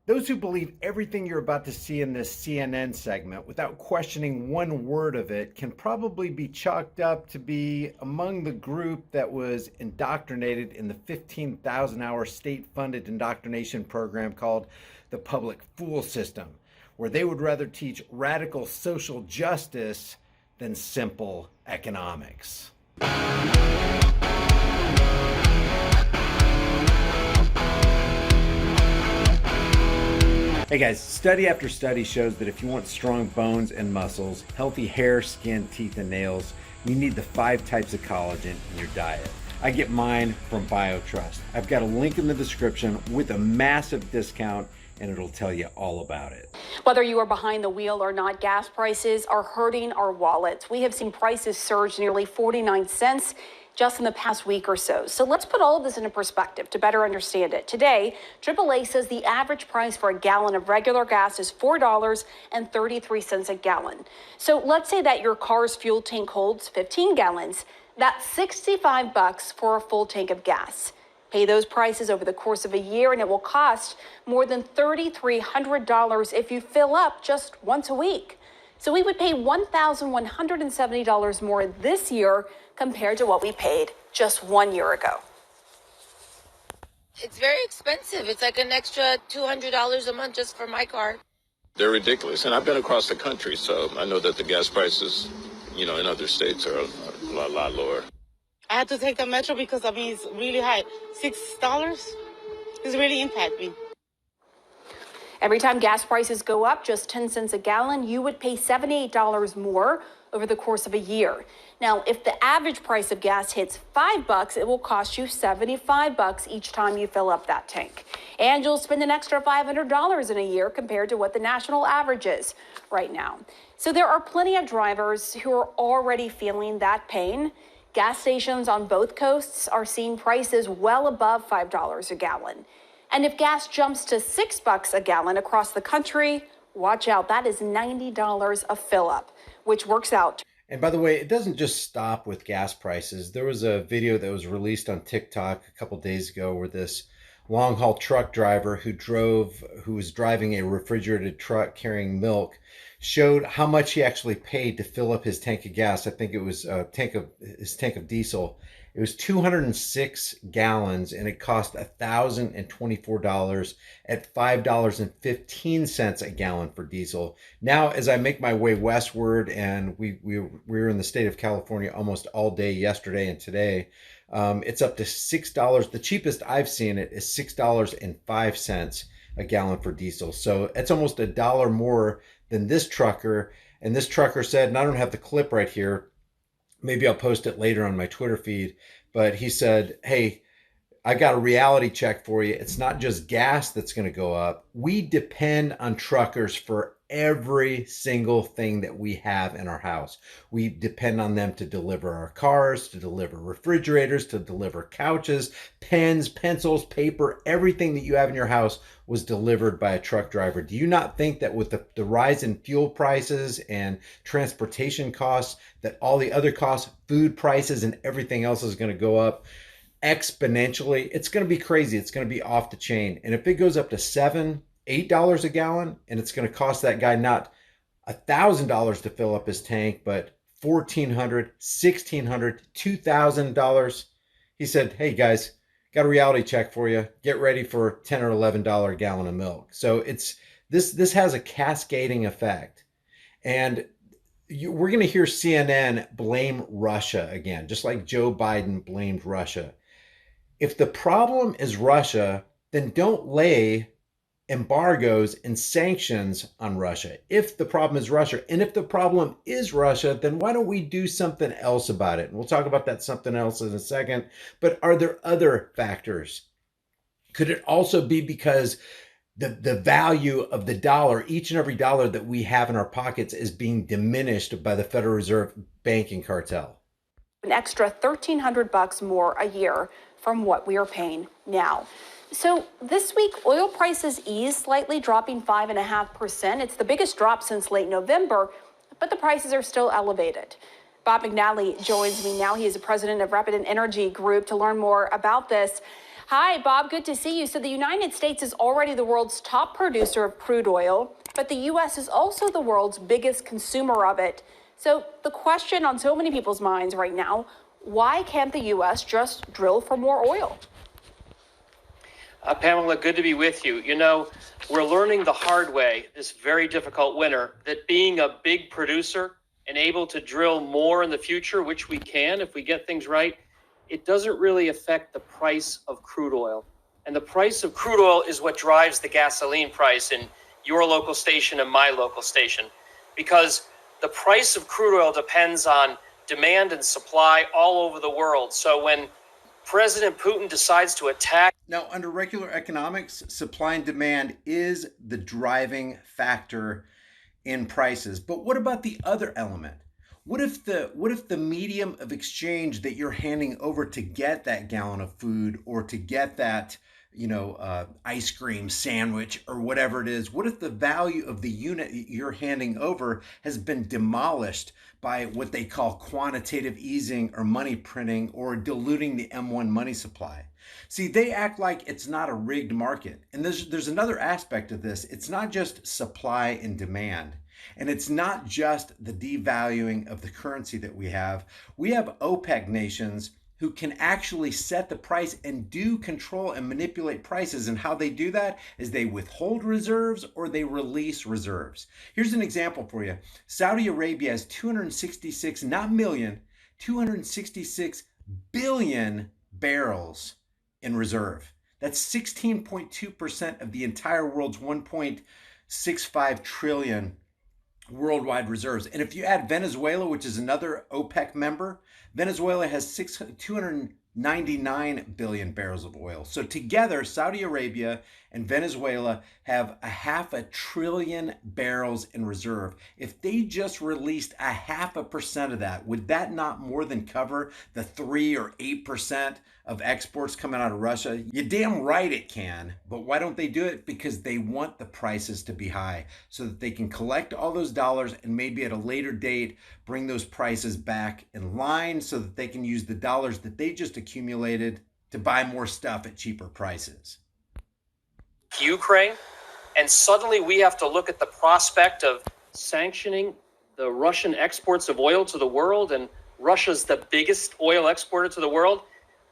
Those who believe everything you're about to see in this CNN segment without questioning one word of it can probably be chalked up to be among the group that was indoctrinated in the 15,000-hour state-funded indoctrination program called the Public Fool System, where they would rather teach radical social justice than simple economics. Hey guys, study after study shows that if you want strong bones and muscles, healthy hair, skin, teeth, and nails, you need the 5 types of collagen in your diet. I get mine from BioTrust. I've got a link in the description with a massive discount, and it'll tell you all about it. Whether you are behind the wheel or not, gas prices are hurting our wallets. We have seen prices surge nearly 49 cents just in the past week or so. So let's put all of this into perspective to better understand it. Today, AAA says the average price for a gallon of regular gas is $4.33 a gallon. So let's say that your car's fuel tank holds 15 gallons. That's $65 for a full tank of gas. Pay those prices over the course of a year, and it will cost more than $3,300 if you fill up just once a week. So we would pay $1,170 more this year compared to what we paid just 1 year ago. It's very expensive. It's like an extra $200 a month just for my car. They're ridiculous. And I've been across the country, so I know that the gas prices, in other states are a lot lower. I had to take the metro because, it's really high. $6 is really impact me. Every time gas prices go up just 10 cents a gallon, you would pay $78 more over the course of a year. Now, if the average price of gas hits $5, it will cost you $75 each time you fill up that tank. And you'll spend an extra $500 in a year compared to what the national average is right now. So there are plenty of drivers who are already feeling that pain. Gas stations on both coasts are seeing prices well above $5 a gallon. And if gas jumps to $6 a gallon across the country, watch out, that is $90 a fill up, which works out. And by the way, it doesn't just stop with gas prices. There was a video that was released on TikTok a couple days ago where this long haul truck driver who was driving a refrigerated truck carrying milk showed how much he actually paid to fill up his tank of gas. I think it was his tank of diesel. It was 206 gallons, and it cost $1,024 at $5.15 a gallon for diesel. Now, as I make my way westward, and we were in the state of California almost all day yesterday and today, it's up to $6. The cheapest I've seen it is $6.05 a gallon for diesel. So it's almost $1 more than this trucker. And this trucker said, and I don't have the clip right here, maybe I'll post it later on my Twitter feed, but he said, hey, I got a reality check for you. It's not just gas that's going to go up. We depend on truckers for every single thing that we have in our house. We depend on them to deliver our cars, to deliver refrigerators, to deliver couches, pens, pencils, paper. Everything that you have in your house was delivered by a truck driver. Do you not think that with the rise in fuel prices and transportation costs, that all the other costs, food prices and everything else is going to go up exponentially? It's going to be crazy. It's going to be off the chain. And if it goes up to $7-8 a gallon, and it's going to cost that guy not $1,000 to fill up his tank, but $1,400, $1,600, $2,000. He said, hey guys, got a reality check for you. Get ready for $10 or $11 a gallon of milk. So this has a cascading effect. And we're going to hear CNN blame Russia again, just like Joe Biden blamed Russia. If the problem is Russia, then don't lay embargoes and sanctions on Russia. If the problem is Russia, and if the problem is Russia, then why don't we do something else about it? And we'll talk about that something else in a second. But are there other factors? Could it also be because the value of the dollar, each and every dollar that we have in our pockets, is being diminished by the Federal Reserve banking cartel? An extra $1,300 more a year from what we are paying now. So this week, oil prices eased slightly, dropping 5.5%. It's the biggest drop since late November, but the prices are still elevated. Bob McNally joins me now. He is the president of Rapid Energy Group to learn more about this. Hi, Bob. Good to see you. So the United States is already the world's top producer of crude oil, but the U.S. is also the world's biggest consumer of it. So the question on so many people's minds right now, why can't the U.S. just drill for more oil? Pamela, good to be with you. You know, we're learning the hard way this very difficult winter that being a big producer and able to drill more in the future, which we can if we get things right, it doesn't really affect the price of crude oil. And the price of crude oil is what drives the gasoline price in your local station and my local station, because the price of crude oil depends on demand and supply all over the world. So when President Putin decides to attack. Now, under regular economics, supply and demand is the driving factor in prices. But what about the other element? What if the medium of exchange that you're handing over to get that gallon of food or to get that, ice cream sandwich or whatever it is, what if the value of the unit you're handing over has been demolished by what they call quantitative easing or money printing or diluting the M1 money supply? See, they act like it's not a rigged market. And there's another aspect of this. It's not just supply and demand. And it's not just the devaluing of the currency that we have. We have OPEC nations who can actually set the price and do control and manipulate prices. And how they do that is they withhold reserves or they release reserves. Here's an example for you. Saudi Arabia has 266, not million, 266 billion barrels in reserve. That's 16.2% of the entire world's 1.65 trillion worldwide reserves. And if you add Venezuela, which is another OPEC member, Venezuela has 299 billion barrels of oil. So together, Saudi Arabia and Venezuela have 500 billion barrels in reserve. If they just released 0.5% of that, would that not more than cover the 3 or 8% of exports coming out of Russia? You're damn right it can. But why don't they do it? Because they want the prices to be high so that they can collect all those dollars and maybe at a later date bring those prices back in line so that they can use the dollars that they just accumulated to buy more stuff at cheaper prices. Ukraine, and suddenly we have to look at the prospect of sanctioning the Russian exports of oil to the world, and Russia's the biggest oil exporter to the world.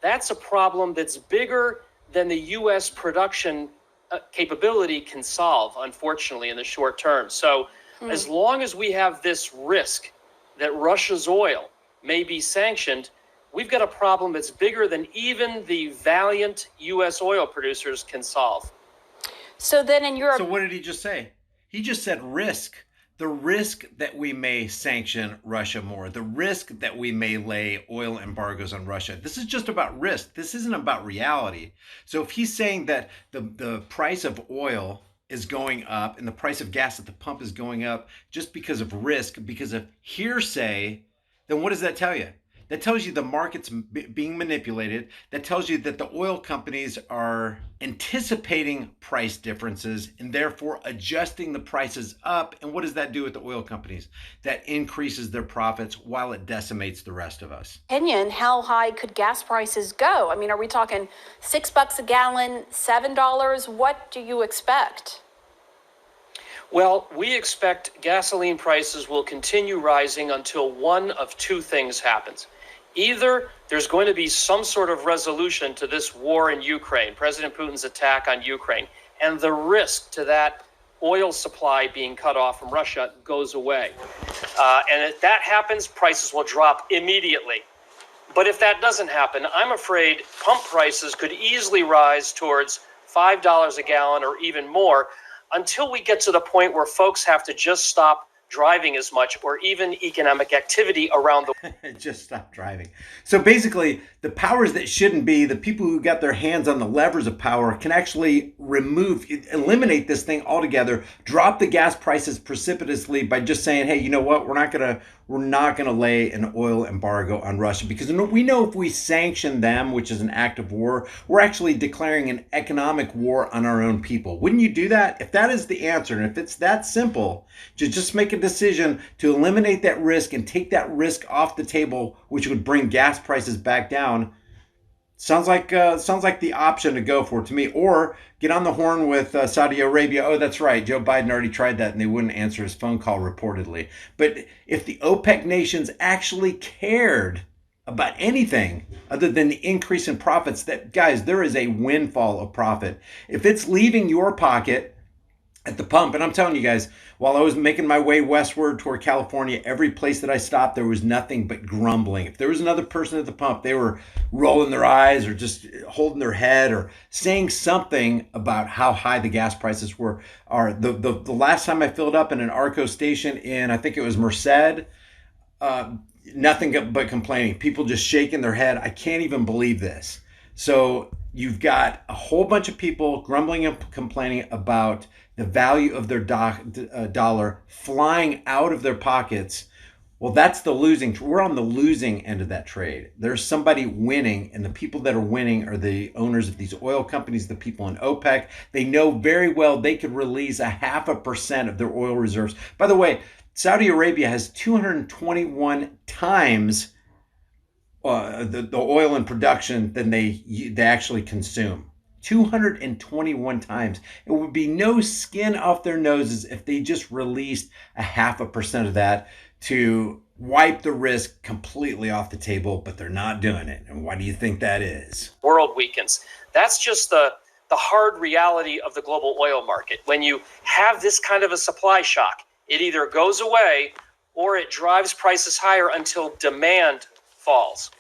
That's a problem that's bigger than the U.S. production capability can solve, unfortunately, in the short term. So as long as we have this risk that Russia's oil may be sanctioned, we've got a problem that's bigger than even the valiant U.S. oil producers can solve. So then in Europe... So what did he just say? He just said risk. The risk that we may sanction Russia more, the risk that we may lay oil embargoes on Russia. This is just about risk. This isn't about reality. So if he's saying that the price of oil is going up and the price of gas at the pump is going up just because of risk, because of hearsay, then what does that tell you? That tells you the market's being manipulated. That tells you that the oil companies are anticipating price differences and therefore adjusting the prices up. And what does that do with the oil companies? That increases their profits while it decimates the rest of us. Opinion, how high could gas prices go? I mean, are we talking $6 a gallon, $7? What do you expect? Well, we expect gasoline prices will continue rising until one of two things happens. Either there's going to be some sort of resolution to this war in Ukraine, President Putin's attack on Ukraine, and the risk to that oil supply being cut off from Russia goes away. And if that happens, prices will drop immediately. But if that doesn't happen, I'm afraid pump prices could easily rise towards $5 a gallon or even more until we get to the point where folks have to just stop driving as much or even economic activity around the just stop driving. So basically, the powers that shouldn't be, the people who got their hands on the levers of power, can actually eliminate this thing altogether, drop the gas prices precipitously by just saying, hey, you know what, we're not gonna lay an oil embargo on Russia, because we know if we sanction them, which is an act of war, we're actually declaring an economic war on our own people. Wouldn't you do that? If that is the answer, and if it's that simple, to just make a decision to eliminate that risk and take that risk off the table, which would bring gas prices back down, Sounds like the option to go for to me, or get on the horn with Saudi Arabia. Oh, that's right. Joe Biden already tried that, and they wouldn't answer his phone call reportedly. But if the OPEC nations actually cared about anything other than the increase in profits, that guys, there is a windfall of profit. If it's leaving your pocket at the pump, and I'm telling you guys, while I was making my way westward toward California, every place that I stopped, there was nothing but grumbling. If there was another person at the pump, they were rolling their eyes or just holding their head or saying something about how high the gas prices are. The last time I filled up in an Arco station in, I think it was Merced, uh, nothing but complaining. People just shaking their head. I can't even believe this. So you've got a whole bunch of people grumbling and complaining about the value of their dollar flying out of their pockets. Well, that's the losing. We're on the losing end of that trade. There's somebody winning, and the people that are winning are the owners of these oil companies, the people in OPEC. They know very well they could release 0.5% of their oil reserves. By the way, Saudi Arabia has 221 times the oil in production than they actually consume. 221 times. It would be no skin off their noses if they just released 0.5% of that to wipe the risk completely off the table, but they're not doing it. And why do you think that is? World weakens. That's just the hard reality of the global oil market. When you have this kind of a supply shock, it either goes away or it drives prices higher until demand falls.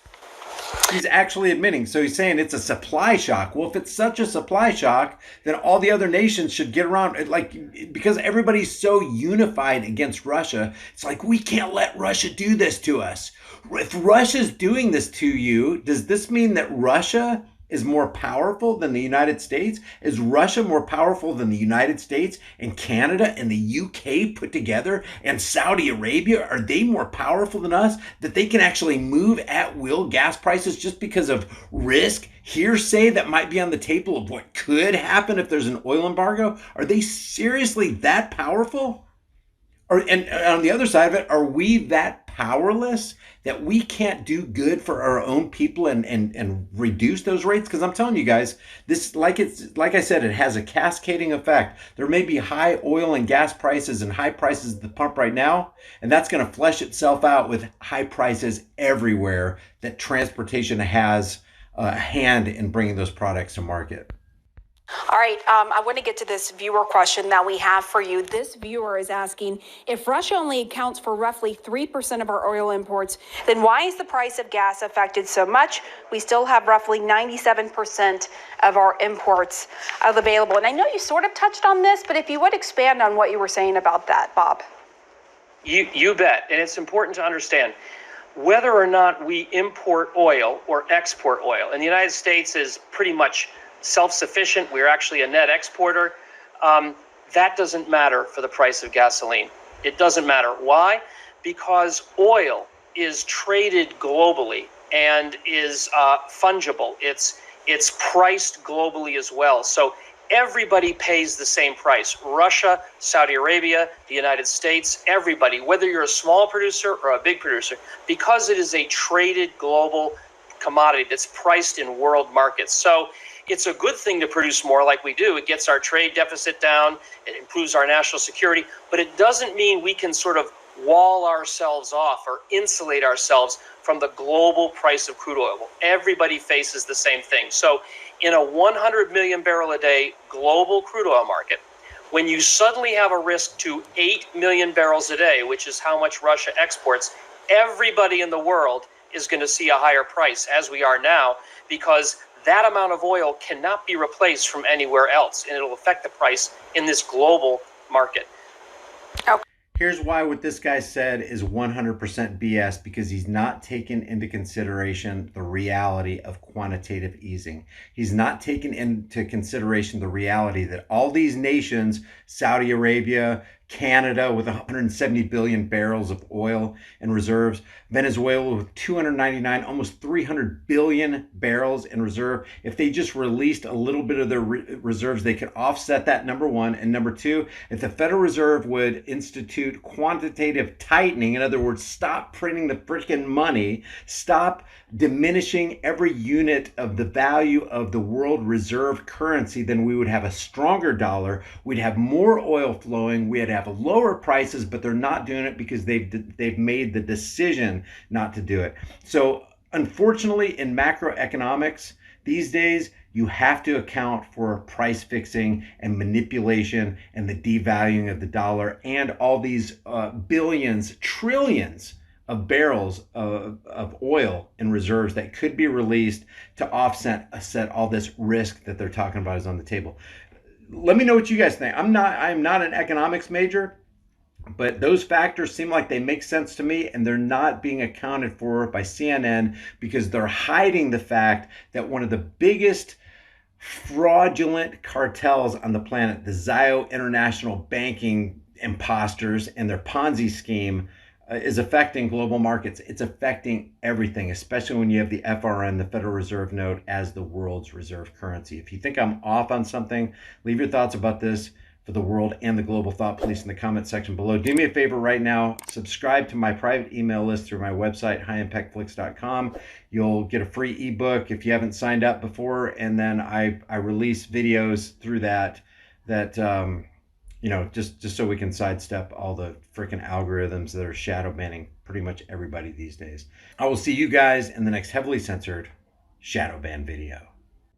He's actually admitting. So he's saying it's a supply shock. Well, if it's such a supply shock, then all the other nations should get around it. Like, because everybody's so unified against Russia, it's like, we can't let Russia do this to us. If Russia's doing this to you, does this mean that Russia is more powerful than the United States? Is Russia more powerful than the United States and Canada and the UK put together and Saudi Arabia? Are they more powerful than us that they can actually move at will gas prices just because of risk, hearsay that might be on the table of what could happen if there's an oil embargo? Are they seriously that powerful? And on the other side of it, are we that powerless that we can't do good for our own people and reduce those rates? Because I'm telling you guys, this, like I said, it has a cascading effect. There may be high oil and gas prices and high prices at the pump right now, and that's going to flesh itself out with high prices everywhere that transportation has a hand in bringing those products to market. All right, I want to get to this viewer question that we have for you. This viewer is asking, if Russia only accounts for roughly 3% of our oil imports, then why is the price of gas affected so much? We still have roughly 97% of our imports available. And I know you sort of touched on this, but if you would expand on what you were saying about that, Bob. You bet. And it's important to understand whether or not we import oil or export oil. And the United States is pretty much self-sufficient. We're actually a net exporter. That doesn't matter for the price of gasoline. It doesn't matter. Why? Because oil is traded globally and is fungible. It's priced globally as well. So everybody pays the same price. Russia, Saudi Arabia, the United States, everybody, whether you're a small producer or a big producer, because it is a traded global commodity that's priced in world markets. So it's a good thing to produce more like we do. It gets our trade deficit down, it improves our national security, but it doesn't mean we can sort of wall ourselves off or insulate ourselves from the global price of crude oil. Everybody faces the same thing. So in a 100 million barrel a day global crude oil market, when you suddenly have a risk to 8 million barrels a day, which is how much Russia exports, everybody in the world is going to see a higher price, as we are now, because that amount of oil cannot be replaced from anywhere else, and it'll affect the price in this global market. Okay. Here's why what this guy said is 100% BS, because he's not taken into consideration the reality of quantitative easing. He's not taken into consideration the reality that all these nations, Saudi Arabia, Canada with 170 billion barrels of oil in reserves, Venezuela with 299, almost 300 billion barrels in reserve. If they just released a little bit of their reserves, they could offset that, number one. And number two, if the Federal Reserve would institute quantitative tightening, in other words, stop printing the freaking money, stop diminishing every unit of the value of the world reserve currency, then we would have a stronger dollar. We'd have more oil flowing. We'd have lower prices, but they're not doing it because they've made the decision not to do it. So unfortunately, in macroeconomics these days, you have to account for price fixing and manipulation and the devaluing of the dollar and all these billions, trillions of barrels of oil in reserves that could be released to offset all this risk that they're talking about is on the table. Let me know what you guys think. I'm not an economics major, but those factors seem like they make sense to me, and they're not being accounted for by CNN because they're hiding the fact that one of the biggest fraudulent cartels on the planet, the Zio International Banking imposters and their Ponzi scheme, is affecting global markets. It's affecting everything, especially when you have the FRN, the Federal Reserve Note, as the world's reserve currency. If you think I'm off on something, leave your thoughts about this for the world and the global thought police in the comment section below. Do me a favor right now, subscribe to my private email list through my website, highimpactflix.com. You'll get a free ebook if you haven't signed up before, and then I release videos through that just so we can sidestep all the freaking algorithms that are shadow banning pretty much everybody these days. I will see you guys in the next heavily censored shadow ban video.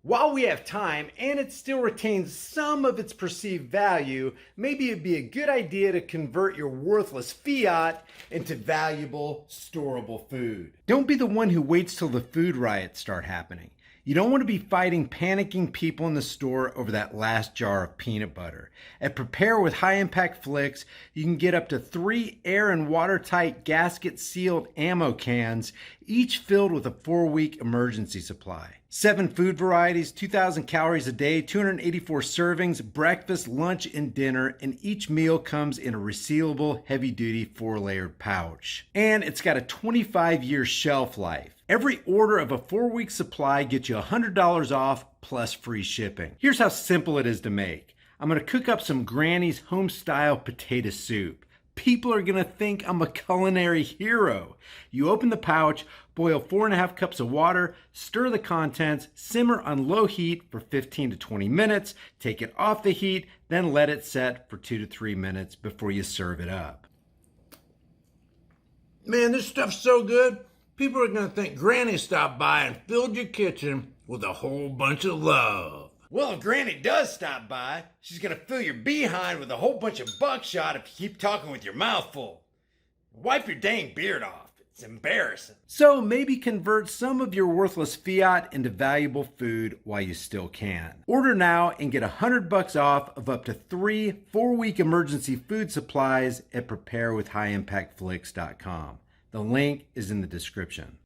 While we have time and it still retains some of its perceived value, maybe it'd be a good idea to convert your worthless fiat into valuable, storable food. Don't be the one who waits till the food riots start happening. You don't want to be fighting panicking people in the store over that last jar of peanut butter. At Prepare with High Impact Flicks, you can get up to 3 air and watertight gasket sealed ammo cans, each filled with a 4-week emergency supply. 7 food varieties, 2,000 calories a day, 284 servings, breakfast, lunch, and dinner, and each meal comes in a resealable, heavy-duty 4-layered pouch. And it's got a 25-year shelf life. Every order of a 4-week supply gets you $100 off plus free shipping. Here's how simple it is to make. I'm going to cook up some Granny's home-style potato soup. People are going to think I'm a culinary hero. You open the pouch, boil 4.5 cups of water, stir the contents, simmer on low heat for 15 to 20 minutes, take it off the heat, then let it set for 2 to 3 minutes before you serve it up. Man, this stuff's so good. People are going to think Granny stopped by and filled your kitchen with a whole bunch of love. Well, if Granny does stop by, she's going to fill your behind with a whole bunch of buckshot if you keep talking with your mouth full. Wipe your dang beard off. It's embarrassing. So maybe convert some of your worthless fiat into valuable food while you still can. Order now and get $100 off of up to 3 4-week emergency food supplies at preparewithhighimpactflix.com. The link is in the description.